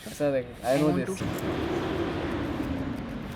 ऐसा देख, I know this.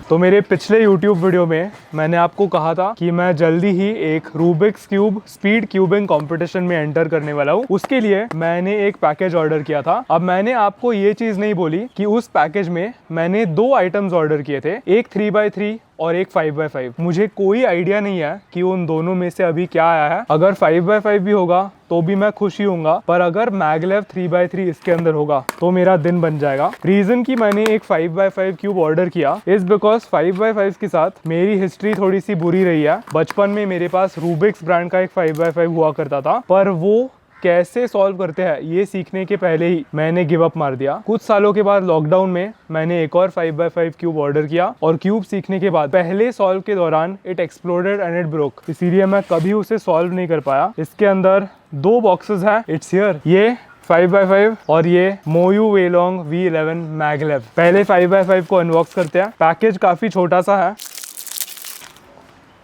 तो मेरे पिछले YouTube वीडियो में मैंने आपको कहा था कि मैं जल्दी ही एक Rubik's cube speed cubing competition में एंटर करने वाला हूँ। उसके लिए मैंने एक पैकेज ऑर्डर किया था। अब मैंने आपको ये चीज़ नहीं बोली कि उस पैकेज में मैंने 2 आइटम्स ऑर्डर किए थे, एक 3x3 और एक 5x5। मुझे कोई आइडिया नहीं है कि उन दोनों में से अभी क्या आया है। अगर 5x5 भी होगा तो भी मैं खुश ही होऊंगा, पर अगर मैगलेव 3x3 इसके अंदर होगा तो मेरा दिन बन जाएगा। रीजन कि मैंने एक 5x5 क्यूब ऑर्डर किया इज बिकॉज 5x5 के साथ मेरी हिस्ट्री थोड़ी सी बुरी रही है। बचपन में मेरे पास रूबिक्स ब्रांड का एक 5x5 हुआ करता था, पर वो कैसे सॉल्व करते हैं ये सीखने के पहले ही मैंने गिव अप मार दिया। कुछ सालों के बाद लॉकडाउन में मैंने एक और 5x5 क्यूब ऑर्डर किया और क्यूब सीखने के बाद पहले सॉल्व के दौरान it exploded and it broke, इसीलिए मैं कभी उसे सॉल्व नहीं कर पाया। इसके अंदर 2 बॉक्सेस हैं, इट्स हियर, ये 5x5 और ये मोयू वेलोंग V11 मैगलेव। पहले 5x5 को अनबॉक्स करते हैं। पैकेज काफी छोटा सा है।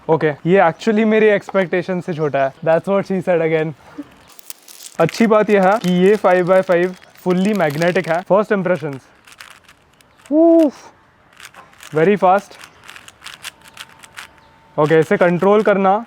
ओके, ये एक्चुअली मेरी एक्सपेक्टेशन से छोटा है। That's what she said again. अच्छी बात यह है कि ये 5x5 फुल्ली मैग्नेटिक है। First impressions, very fast. Okay, इसे कंट्रोल करना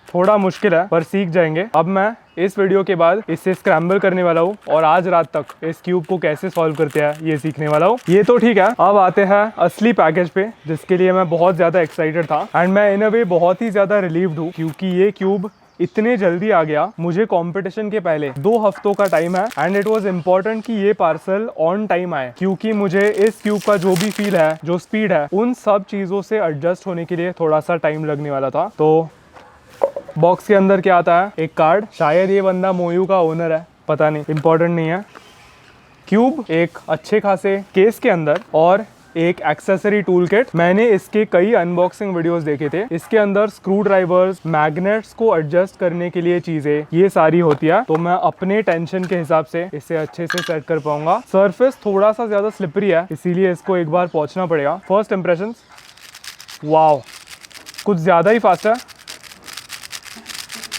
थोड़ा मुश्किल है पर सीख जाएंगे। अब मैं इस वीडियो के बाद इसे स्क्रैम्बल करने वाला हूँ और आज रात तक इस क्यूब को कैसे सॉल्व करते हैं ये सीखने वाला हूँ। ये तो ठीक है, अब आते हैं असली पैकेज पे जिसके लिए मैं बहुत ज़्यादा एक्साइटेड था एंड मैं इन अ वे बहुत ही ज़्यादा रिलीव्ड हूँ क्योंकि ये क्यूब इतने जल्दी आ गया। मुझे कंपटीशन के पहले 2 हफ्तों का टाइम है एंड इट वाज इम्पोर्टेंट कि ये पार्सल ऑन टाइम आए क्योंकि मुझे इस क्यूब का जो भी फील है, जो स्पीड है, उन सब चीज़ों से एडजस्ट होने के लिए थोड़ा सा टाइम लगने वाला था। तो बॉक्स के अंदर क्या आता है, एक कार्ड, शायद ये बंदा मोयू का ओनर है, पता नहीं, इंपॉर्टेंट नहीं है। क्यूब एक अच्छे खासे केस के अंदर और एक एक्सेसरी टूल किट। मैंने इसके कई अनबॉक्सिंग वीडियोस देखे थे। इसके अंदर स्क्रू ड्राइवर्स, मैग्नेट्स को एडजस्ट करने के लिए चीजें ये सारी होती है, तो मैं अपने टेंशन के हिसाब से इसे अच्छे से सेट कर पाऊंगा। सरफेस थोड़ा सा ज्यादा स्लिपरी है इसीलिए इसको एक बार पहुंचना पड़ेगा। फर्स्ट इंप्रेशंस, वाओ, कुछ ज्यादा ही फास्ट है।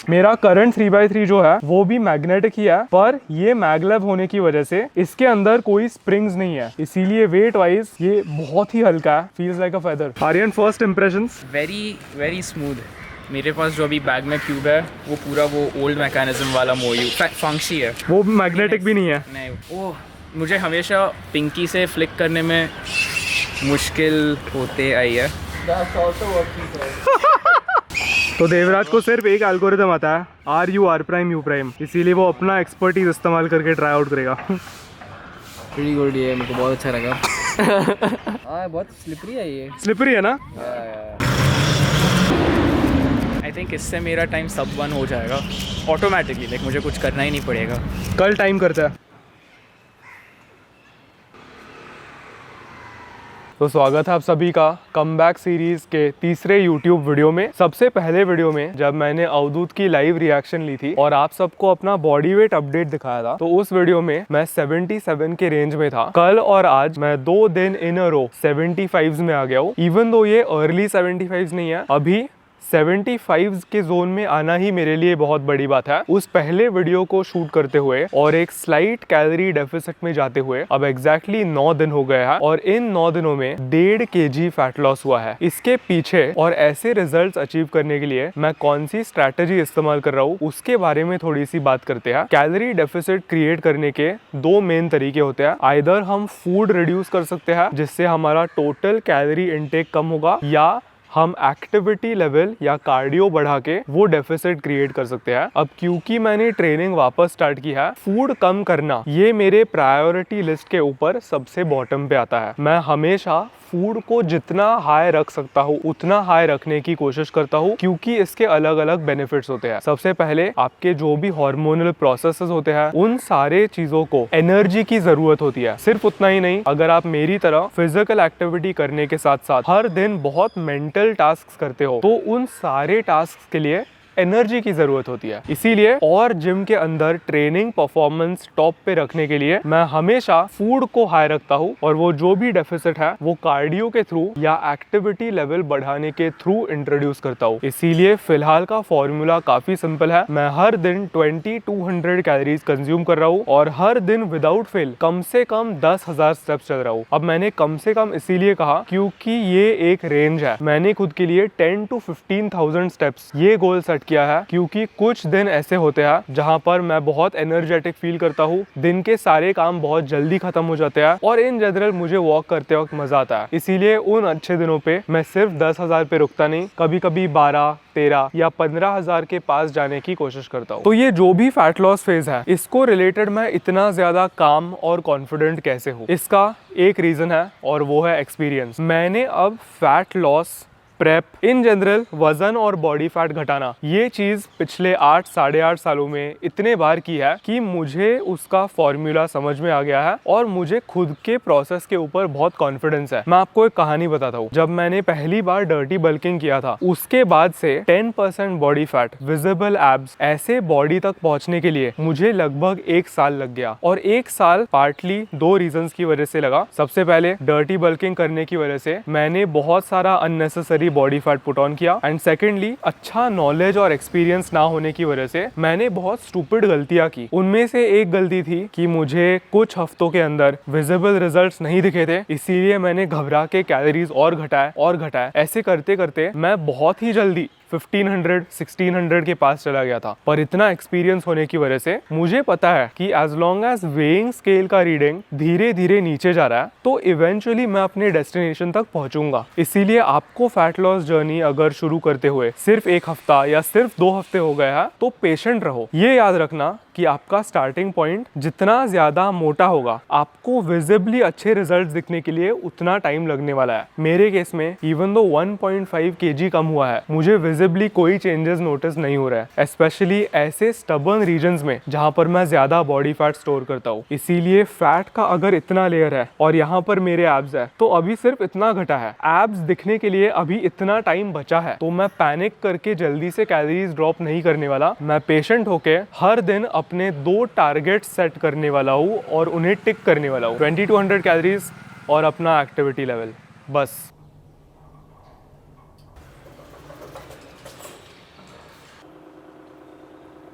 मेरा करंट 3x3 जो है वो भी मैग्नेटिक ही है, पर ये मैगलेव होने की वजह से इसके अंदर कोई स्प्रिंग्स नहीं है, इसीलिए वेट वाइज ये बहुत ही हल्का है, feels like a feather. Aryan, first impressions? Very smooth. मेरे पास जो अभी बैग में क्यूब है वो पूरा वो ओल्ड मैकेनिज्म वाला मोयू फंक्शी है, वो मैग्नेटिक भी नहीं है। नहीं, वो मुझे हमेशा पिंकी से फ्लिक करने में मुश्किल होते आई है। तो देवराज को सिर्फ एक एल्गोरिथम आता है, RU, R', U', इसीलिए वो अपना एक्सपर्टीज इस्तेमाल करके ट्राई आउट करेगा। प्रीटी गुड, ये मेरे को बहुत अच्छा लगा। हाँ, बहुत स्लिपरी है ये। स्लिपरी है ना? आई थिंक इससे मेरा टाइम सब 1 हो जाएगा ऑटोमेटिकली, लाइक मुझे कुछ करना ही नहीं पड़ेगा। कल टाइम करता है। तो स्वागत है आप सभी का कमबैक सीरीज के तीसरे YouTube वीडियो में। सबसे पहले वीडियो में जब मैंने अवधूत की लाइव रिएक्शन ली थी और आप सबको अपना बॉडी वेट अपडेट दिखाया था, तो उस वीडियो में मैं 77 के रेंज में था। कल और आज मैं 2 दिन इन अ रो 75s में आ गया हूँ। इवन दो ये अर्ली 75s नहीं है, अभी 75 के जोन में आना ही मेरे लिए बहुत बड़ी बात है। उस पहले वीडियो को शूट करते हुए और एक स्लाइट कैलोरी डेफिसिट में जाते हुए अब एग्जैक्टली 9 दिन हो गया है और इन 9 दिनों में 1.5 kg फैट लॉस हुआ है। इसके पीछे और ऐसे रिजल्ट्स अचीव करने के लिए मैं कौन सी स्ट्रैटेजी इस्तेमाल कर रहा हूँ उसके बारे में थोड़ी सी बात करते हैं। कैलोरी डेफिसिट क्रिएट करने के 2 मेन तरीके होते हैं। आइदर हम फूड रिड्यूस कर सकते हैं जिससे हमारा टोटल कैलोरी इनटेक कम होगा, या हम एक्टिविटी लेवल या कार्डियो बढ़ा के वो डेफिसिट क्रिएट कर सकते हैं। अब क्योंकि मैंने ट्रेनिंग वापस स्टार्ट की है, फूड कम करना ये मेरे प्रायोरिटी लिस्ट के ऊपर सबसे बॉटम पे आता है। मैं हमेशा फूड को जितना हाई रख सकता हूँ उतना हाई रखने की कोशिश करता हूँ क्योंकि इसके अलग अलग बेनिफिट्स होते हैं। सबसे पहले आपके जो भी हार्मोनल प्रोसेसेस होते हैं उन सारे चीजों को एनर्जी की जरूरत होती है। सिर्फ उतना ही नहीं, अगर आप मेरी तरह फिजिकल एक्टिविटी करने के साथ साथ हर दिन बहुत मेंटल टास्क करते हो तो उन सारे टास्क के लिए एनर्जी की जरूरत होती है। इसीलिए और जिम के अंदर ट्रेनिंग परफॉर्मेंस टॉप पे रखने के लिए मैं हमेशा फूड को हाई रखता हूँ और वो जो भी डेफिसिट है वो कार्डियो के थ्रू या एक्टिविटी लेवल बढ़ाने के थ्रू इंट्रोड्यूस करता हूँ। इसीलिए फिलहाल का फॉर्मूला काफी सिंपल है। मैं हर दिन 2200 कैलोरीज कंज्यूम कर रहा हूँ और हर दिन विदाउट फेल कम से कम 10,000 स्टेप्स चल रहा हूँ। अब मैंने कम से कम इसीलिए कहा क्योंकि ये एक रेंज है। मैंने खुद के लिए 10 to 15,000 स्टेप्स ये गोल सेट किया है क्योंकि कुछ दिन ऐसे होते हैं जहां पर मैं बहुत एनर्जेटिक फील करता हूँ, दिन के सारे काम बहुत जल्दी खत्म हो जाते हैं और इन जनरल मुझे वॉक करते वक्त मजा आता है। इसीलिए उन अच्छे दिनों पे मैं सिर्फ 10,000 पे रुकता नहीं, कभी कभी 12, 13 या 15,000 के पास जाने की कोशिश करता हूँ। तो ये जो भी फैट लॉस फेज है इसको रिलेटेड मैं इतना ज्यादा काम और कॉन्फिडेंट कैसे हूँ, इसका एक रीजन है और वो है एक्सपीरियंस। मैंने अब fat loss, prep, in general वजन और बॉडी फैट घटाना ये चीज पिछले 8 साढ़े 8 सालों में इतने बार की है कि मुझे उसका फॉर्मूला समझ में आ गया है और मुझे खुद के प्रोसेस के ऊपर बहुत कॉन्फिडेंस है। मैं आपको एक कहानी बताता हूँ। जब मैंने पहली बार डर्टी बल्किंग किया था उसके बाद से 10% बॉडी फैट, विजिबल एब्स, ऐसे बॉडी तक पहुंचने के लिए मुझे लगभग 1 साल लग गया। और 1 साल पार्टली 2 रीजंस की वजह से लगा। सबसे पहले डर्टी बल्किंग करने की वजह से मैंने बहुत सारा unnecessary body fat put on किया एंड सेकेंडली अच्छा नॉलेज और एक्सपीरियंस ना होने की वजह से मैंने बहुत स्टूपिड गलतियां की। उनमें से एक गलती थी कि मुझे कुछ हफ्तों के अंदर विजिबल रिजल्ट्स नहीं दिखे थे, इसीलिए मैंने घबरा के कैलोरीज और घटाए। ऐसे करते करते मैं बहुत ही जल्दी 1500, 1600 के पास चला गया था। पर इतना एक्सपीरियंस होने की वजह से मुझे पता है कि as long as weighing scale का रीडिंग धीरे धीरे नीचे जा रहा है तो इवेंचुअली मैं अपने डेस्टिनेशन तक पहुंचूंगा। इसीलिए आपको फैट लॉस जर्नी अगर शुरू करते हुए सिर्फ 1 हफ्ता या सिर्फ 2 हफ्ते हो गया है तो पेशेंट रहो। ये याद रखना कि आपका स्टार्टिंग पॉइंट जितना ज्यादा मोटा होगा आपको विजिबली अच्छे रिजल्ट्स दिखने के लिए उतना टाइम लगने वाला है। मेरे केस में इवन दो 1.5 kg कम हुआ है, मुझे विजिबली कोई चेंजेस नोटिस नहीं हो रहा है, स्पेशली ऐसे स्टबर्न रीजन्स में जहां पर मैं ज्यादा बॉडी फैट स्टोर करता हूँ। इसीलिए फैट का अगर इतना लेयर है और यहाँ पर मेरे एब्स है तो अभी सिर्फ इतना घटा है, एब्स दिखने के लिए अभी इतना टाइम बचा है, तो मैं पैनिक करके जल्दी से कैलोरीज ड्रॉप नहीं करने वाला। मैं पेशेंट होके हर दिन अपने 2 टारगेट सेट करने वाला हूँ और उन्हें टिक करने वाला हूँ, 2200 कैलोरीज और अपना एक्टिविटी लेवल, बस।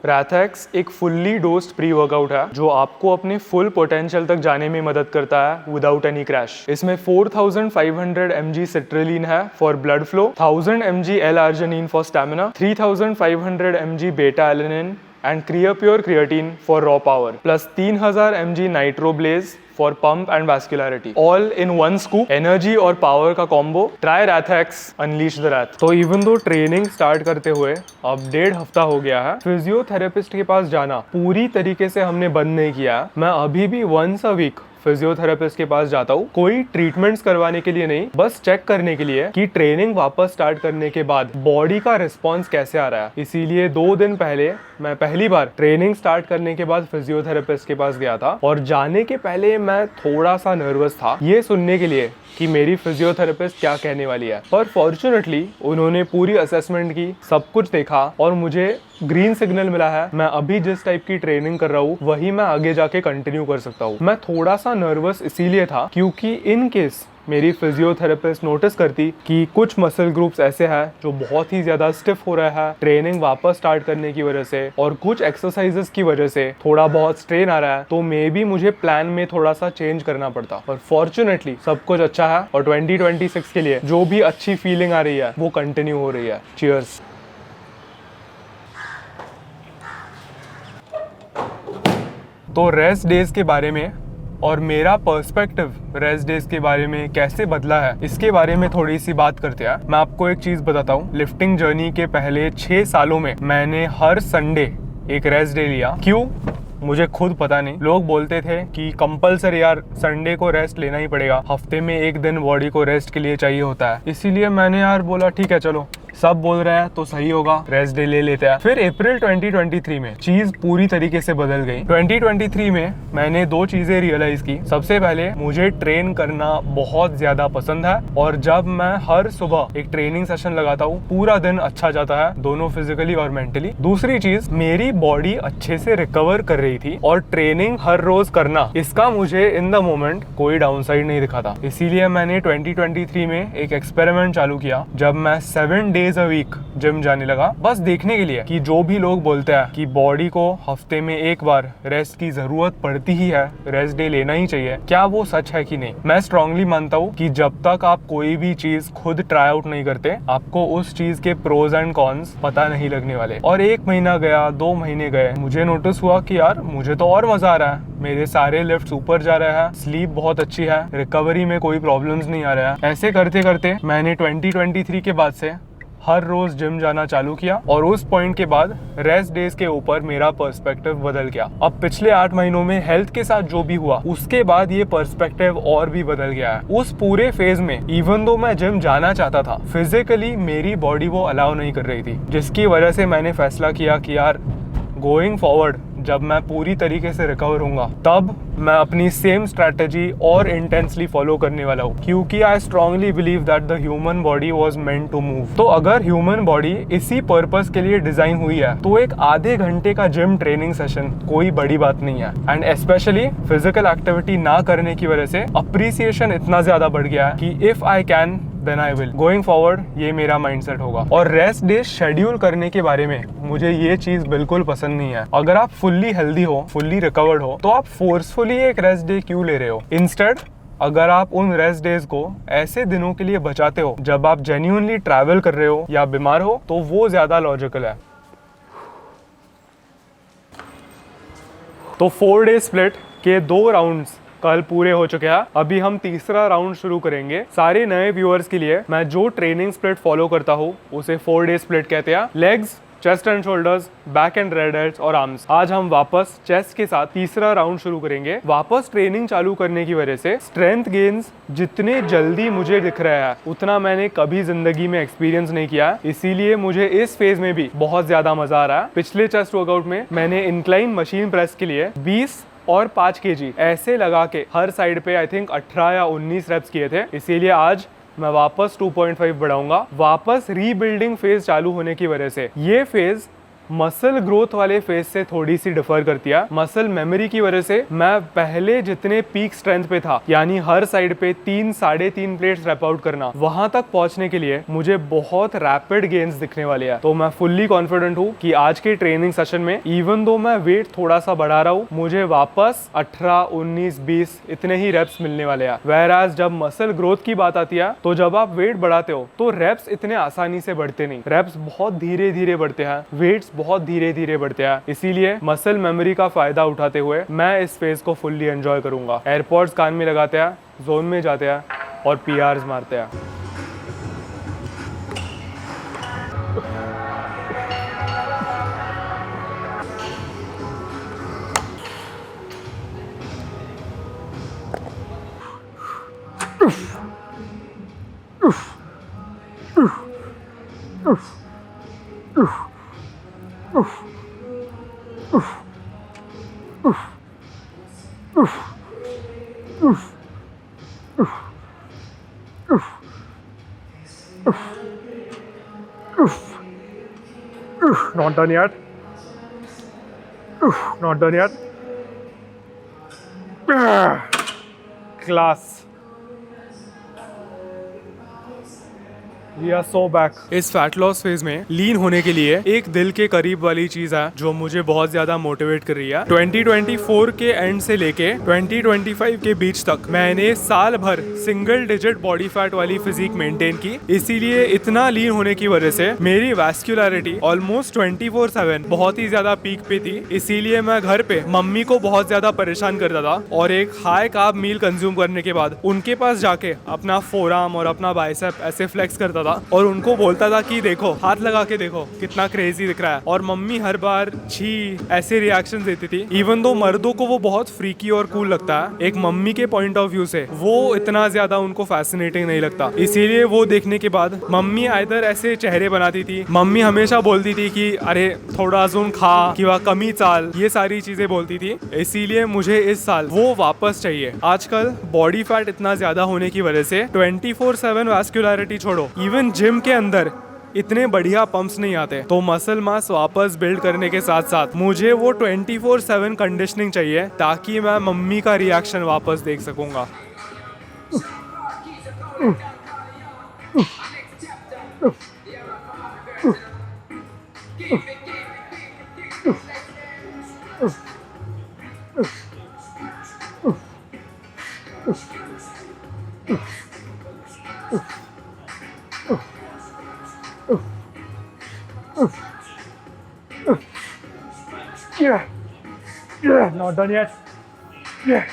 रैथेक्स एक फुल्ली डोज्ड प्री वर्कआउट है जो आपको अपने फुल पोटेंशियल तक जाने में मदद करता है विदाउट एनी क्रैश। इसमें 4500 mg सिट्रिलीन है for blood flow, 1000 mg L-arginine for stamina, 3500 mg बेटा alanine and Creapure creatine for raw power, plus 3000 mg Nitroblaze for pump and vascularity, all in one scoop। Energy और power का combo. Try Wrathex, unleash the wrath. तो even though training start करते हुए अब 1.5 हफ्ता हो गया है, फिजियोथेरेपिस्ट के पास जाना पूरी तरीके से हमने बंद नहीं किया। मैं अभी भी वंस अ वीक फिजियोथेरेपिस्ट के पास जाता हूँ, कोई ट्रीटमेंट्स करवाने के लिए नहीं, बस चेक करने के लिए कि ट्रेनिंग वापस स्टार्ट करने के बाद बॉडी का रिस्पॉन्स कैसे आ रहा है। इसीलिए 2 दिन पहले मैं पहली बार ट्रेनिंग स्टार्ट करने के बाद फिजियोथेरेपिस्ट के पास गया था और जाने के पहले मैं थोड़ा सा नर्वस था ये सुनने के लिए कि मेरी फिजियोथेरेपिस्ट क्या कहने वाली है। पर फॉर्चुनेटली उन्होंने पूरी असेसमेंट की, सब कुछ देखा और मुझे ग्रीन सिग्नल मिला है। मैं अभी जिस टाइप की ट्रेनिंग कर रहा हूँ वही मैं आगे जाके कंटिन्यू कर सकता हूँ। मैं थोड़ा सा नर्वस इसीलिए था क्योंकि इन केस मेरी फिजियोथेरेपिस्ट नोटिस करती कि कुछ मसल ग्रुप्स ऐसे हैं जो बहुत ही ज्यादा स्टिफ हो रहा है ट्रेनिंग वापस स्टार्ट करने की वजह से और कुछ एक्सरसाइजेस की वजह से थोड़ा बहुत स्ट्रेन आ रहा है, तो मे बी मुझे प्लान में थोड़ा सा चेंज करना पड़ता। और फॉर्चुनेटली सब कुछ अच्छा है और 2026 के लिए जो भी अच्छी फीलिंग आ रही है वो कंटिन्यू हो रही है। चीयर्स। तो रेस्ट डेज के बारे में और मेरा पर्सपेक्टिव रेस्ट डेज के बारे में कैसे बदला है इसके बारे में थोड़ी सी बात करते हैं। मैं आपको एक चीज बताता हूँ, लिफ्टिंग जर्नी के पहले 6 सालों में मैंने हर संडे एक रेस्ट डे लिया। क्यों मुझे खुद पता नहीं, लोग बोलते थे कि कंपलसरी यार संडे को रेस्ट लेना ही पड़ेगा, हफ्ते में 1 दिन बॉडी को रेस्ट के लिए चाहिए होता है। इसीलिए मैंने यार बोला ठीक है चलो सब बोल रहे हैं तो सही होगा, रेस्ट डे ले लेते हैं। फिर अप्रैल 2023 में चीज पूरी तरीके से बदल गई। 2023 में मैंने दो चीजें रियलाइज की। सबसे पहले मुझे ट्रेन करना बहुत ज्यादा पसंद है और जब मैं हर सुबह एक ट्रेनिंग सेशन लगाता हूँ पूरा दिन अच्छा जाता है, दोनों फिजिकली और मेंटली। दूसरी चीज, मेरी बॉडी अच्छे से रिकवर कर रही थी और ट्रेनिंग हर रोज करना, इसका मुझे इन द मोमेंट कोई डाउनसाइड नहीं दिखा था। इसीलिए मैंने 2023 में एक एक्सपेरिमेंट चालू किया जब मैं 7 डेज अ वीक जिम जाने लगा, बस देखने के लिए कि जो भी लोग बोलते हैं कि बॉडी को हफ्ते में एक बार रेस्ट की जरूरत पड़ती ही है, रेस्ट डे लेना ही चाहिए, क्या वो सच है कि नहीं। मैं स्ट्रांगली मानता हूँ कि जब तक आप कोई भी चीज खुद ट्राई आउट नहीं करते, आपको उस चीज के प्रोज एंड कॉन्स पता नहीं लगने वाले। और 1 महीना गया, 2 महीने गए, मुझे नोटिस हुआ कि यार मुझे तो और मजा आ रहा है, मेरे सारे लिफ्ट्स ऊपर जा रहे हैं, स्लीप बहुत अच्छी है, रिकवरी में कोई प्रॉब्लम्स नहीं आ रहा है। ऐसे करते करते मैंने 2023 के बाद से हर रोज जिम जाना चालू किया और उस पॉइंट के बाद रेस्ट डेज के ऊपर मेरा पर्सपेक्टिव बदल गया। अब पिछले 8 महीनों में हेल्थ के साथ जो भी हुआ उसके बाद ये पर्सपेक्टिव और भी बदल गया है। उस पूरे फेज में इवन दो मैं जिम जाना चाहता था, फिजिकली मेरी बॉडी वो अलाउ नहीं कर रही थी, जिसकी वजह से मैंने फैसला किया कि यार गोइंग फॉरवर्ड जब मैं पूरी तरीके से रिकवर होऊंगा तब मैं अपनी सेम स्ट्रैटेजी और इंटेंसली फॉलो करने वाला हूँ, क्योंकि I strongly believe that the human body was meant to move. तो अगर ह्यूमन बॉडी इसी पर्पस के लिए डिजाइन हुई है तो एक आधे घंटे का जिम ट्रेनिंग सेशन कोई बड़ी बात नहीं है। एंड स्पेशली फिजिकल एक्टिविटी ना करने की वजह से अप्रिसिएशन इतना ज्यादा बढ़ गया है कि if I can then I will. Going forward ये मेरा माइंडसेट होगा। और रेस्ट डे शेड्यूल करने के बारे में मुझे ये चीज बिल्कुल पसंद नहीं है। अगर आप फुल्ली हेल्दी हो, फुल्ली रिकवर्ड हो, तो आप फोर्सफुली एक रेस्ट डे क्यों ले रहे हो। इंस्टेड अगर आप उन रेस्ट डेज को ऐसे दिनों के लिए बचाते हो जब आप जेन्युइनली ट्रैवल कर रहे हो या बीमार हो, तो वो ज्यादा लॉजिकल है। तो 4 डे स्प्लिट के 2 राउंड्स कल पूरे हो चुके हैं। अभी हम तीसरा राउंड शुरू करेंगे। सारे नए व्यूअर्स के लिए मैं जो ट्रेनिंग स्प्लिट फॉलो करता हूँ उसे 4 डे स्प्लिट कहते हैं। Legs, chest and shoulders, back and red heads और आर्म्स। आज हम वापस चेस्ट के साथ तीसरा राउंड शुरू करेंगे। वापस ट्रेनिंग चालू करने की वजह से स्ट्रेंथ गेन्स जितने जल्दी मुझे दिख रहा है उतना मैंने कभी जिंदगी में एक्सपीरियंस नहीं किया, इसीलिए मुझे इस फेज में भी बहुत ज्यादा मजा आ रहा है। पिछले चेस्ट वर्कआउट में मैंने इंक्लाइन मशीन प्रेस के लिए 20 और 5 kg ऐसे लगा के हर साइड पे आई थिंक 18 या 19 रेप्स किए थे, इसीलिए आज मैं वापस 2.5 बढ़ाऊंगा। वापस रीबिल्डिंग फेज चालू होने की वजह से ये फेज मसल ग्रोथ वाले फेज से थोड़ी सी डिफर करती है। मसल मेमोरी की वजह से मैं पहले जितने पीक स्ट्रेंथ पे था, यानी हर साइड पे 3 साढ़े 3 प्लेट्स रैप आउट करना, वहां तक पहुंचने के लिए मुझे बहुत रैपिड गेन्स दिखने वाले हैं। तो मैं फुल्ली कॉन्फिडेंट हूँ कि आज के ट्रेनिंग सेशन में इवन दो मैं वेट थोड़ा सा बढ़ा रहा हूँ, मुझे वापस 18, 19, 20 इतने ही रेप्स मिलने वाले हैं। whereas जब मसल ग्रोथ की बात आती है तो जब आप वेट बढ़ाते हो तो रेप्स इतने आसानी से बढ़ते नहीं, रेप्स बहुत धीरे धीरे बढ़ते हैं, वेट्स बहुत धीरे धीरे बढ़ते हैं। इसीलिए मसल मेमोरी का फायदा उठाते हुए मैं इस फेज को फुल्ली एंजॉय करूंगा। एयरपॉड्स कान में लगाते हैं, जोन में जाते हैं और पीआरस मारते हैं। Not done yet. Not done yet. Class. We are so back. इस फैट लॉस फेज में लीन होने के लिए एक दिल के करीब वाली चीज है जो मुझे बहुत ज्यादा मोटिवेट कर रही है। 2024 के एंड से लेके 2025 के बीच तक मैंने साल भर सिंगल डिजिट बॉडी फैट वाली फिजिक मेंटेन की। इसीलिए इतना लीन होने की वजह से मेरी वैस्कुलरिटी ऑलमोस्ट 24/7 बहुत ही ज्यादा पीक पे थी। इसीलिए मैं घर पे मम्मी को बहुत ज्यादा परेशान करता था और एक हाई कार्ब मील कंज्यूम करने के बाद उनके पास जाके अपना फोरआर्म और अपना बाइसेप ऐसे फ्लेक्स करता जाता था और उनको बोलता था कि देखो हाथ लगा के देखो कितना क्रेजी दिख रहा है, और मम्मी हर बार छी ऐसे रिएक्शन देती थी। इवन दो मर्दों को वो बहुत फ्रीकी और कूल लगता है, एक मम्मी के पॉइंट ऑफ व्यू से वो इतना ज्यादा उनको फैसिनेटिंग नहीं लगता। इसीलिए वो देखने के बाद मम्मी आइदर ऐसे चेहरे बनाती थी, मम्मी हमेशा बोलती थी कि अरे थोड़ा अजून खा किंवा कमी चाल, ये सारी चीजें बोलती थी। इसीलिए मुझे इस साल वो वापस चाहिए। आजकल बॉडी फैट इतना ज्यादा होने की वजह से 24/7 वैस्कुलरिटी छोड़ो, इवन जिम के अंदर इतने बढ़िया पंप्स नहीं आते। तो मसल मास वापस बिल्ड करने के साथ साथ मुझे वो 24/7 कंडीशनिंग चाहिए ताकि मैं मम्मी का रिएक्शन वापस देख सकूंगा। Yeah, not done yet. Yeah.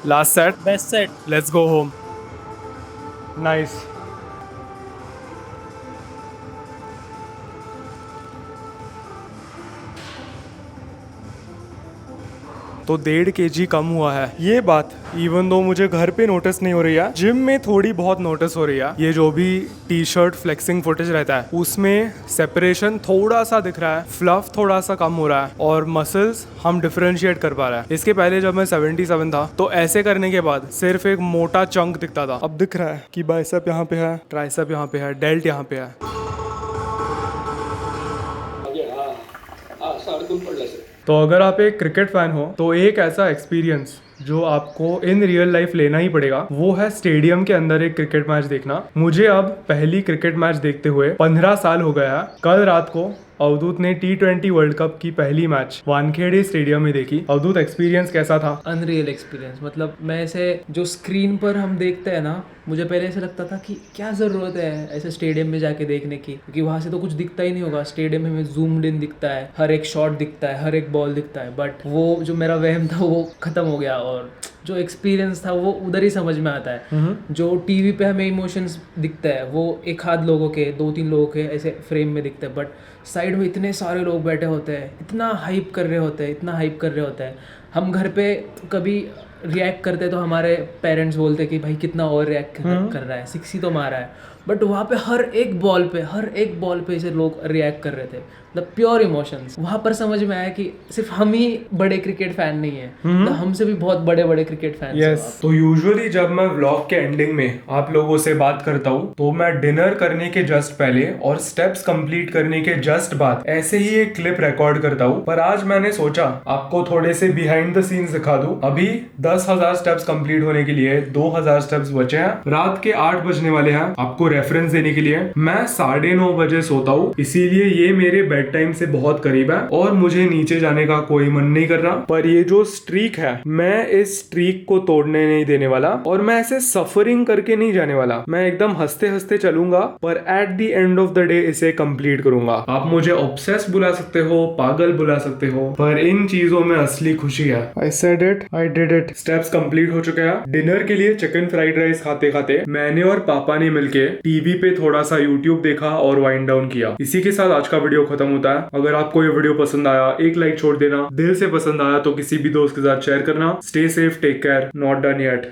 Last set. Best set. Let's go home. Nice. तो 1.5 kg कम हुआ है। ये बात इवन दो मुझे घर पे नोटिस नहीं हो रही है, जिम में थोड़ी बहुत नोटिस हो रही है। ये जो भी टी शर्ट फ्लेक्सिंग फुटेज रहता है उसमें सेपरेशन थोड़ा सा दिख रहा है, फ्लफ थोड़ा सा कम हो रहा है और मसल्स हम डिफरेंशिएट कर पा रहे हैं। इसके पहले जब मैं 77 था तो ऐसे करने के बाद सिर्फ एक मोटा चंक दिखता था, अब दिख रहा है कि बाइसेप यहाँ पे है, ट्राइसेप यहाँ पे है, डेल्ट यहाँ पे है। तो अगर आप एक क्रिकेट फैन हो तो एक ऐसा एक्सपीरियंस जो आपको इन रियल लाइफ लेना ही पड़ेगा वो है स्टेडियम के अंदर एक क्रिकेट मैच देखना। मुझे अब पहली क्रिकेट मैच देखते हुए 15 साल हो गया। कल रात को अवधूत ने T20 वर्ल्ड कप की पहली मैच वानखेड़े स्टेडियम में देखी। अवधूत, एक्सपीरियंस कैसा था? Unreal experience. मतलब मैं ऐसे जो स्क्रीन पर हम देखते हैं ना, मुझे पहले ऐसे लगता था कि क्या ज़रूरत है ऐसे स्टेडियम में जाके देखने की, क्योंकि वहाँ से तो कुछ दिखता ही नहीं होगा। स्टेडियम में हमें जूम्ड इन दिखता है, हर एक शॉट दिखता है, हर एक बॉल दिखता है। बट वो जो मेरा वहम था वो ख़त्म हो गया और जो एक्सपीरियंस था वो उधर ही समझ में आता है। जो टीवी पे हमें इमोशंस दिखता है वो एक आध लोगों के, 2-3 लोगों के ऐसे फ्रेम में दिखता है, बट साइड में इतने सारे लोग बैठे होते हैं, इतना हाइप कर रहे होते हैं, इतना हाइप कर रहे होते हैं। हम घर पे कभी रिएक्ट करते तो हमारे पेरेंट्स बोलते कि भाई कितना ओवर रिएक्ट कर रहा है, 6 ही तो मारा है। बट वहाँ पे हर एक बॉल पे ऐसे लोग रिएक्ट कर रहे थे, मतलब प्योर इमोशंस। वहाँ पर समझ में आया कि सिर्फ हम ही बड़े क्रिकेट फैन नहीं है, तो हमसे भी बहुत बड़े बड़े क्रिकेट फैन। यस। तो यूजुअली जब मैं व्लॉग के एंडिंग में आप लोगों से बात करता हूँ तो मैं डिनर करने के जस्ट पहले और स्टेप्स कंप्लीट करने के जस्ट बाद ऐसे ही एक क्लिप रिकॉर्ड करता हूँ। पर आज मैंने सोचा आपको थोड़े से बिहाइंड द सीन्स दिखा दूं। अभी 10,000 स्टेप्स कंप्लीट होने के लिए 2,000 स्टेप्स बचे हैं। रात के 8 बजने वाले हैं। आपको रेफरेंस देने के लिए मैं 9:30 बजे सोता हूँ, इसीलिए ये मेरे बेड टाइम से बहुत करीब है और मुझे नीचे जाने का कोई मन नहीं कर रहा। पर ये जो स्ट्रीक है, मैं इस स्ट्रीक को तोड़ने नहीं देने वाला और मैं ऐसे सफरिंग करके नहीं जाने वाला। मैं एकदम हंसते हंसते चलूंगा पर at the end of the day इसे कंप्लीट करूंगा। आप मुझे ऑब्सेस बुला सकते हो, पागल बुला सकते हो, पर इन चीजों में असली खुशी है। I said it, I did it. Steps complete हो चुके हैं। डिनर के लिए चिकन फ्राइड राइस खाते खाते मैंने और पापा ने मिलके टीवी पे थोड़ा सा यूट्यूब देखा और वाइंड डाउन किया। इसी के साथ आज का वीडियो खत्म होता है। अगर आपको ये वीडियो पसंद आया एक लाइक छोड़ देना, दिल से पसंद आया तो किसी भी दोस्त के साथ शेयर करना। Stay safe, take care, not done yet.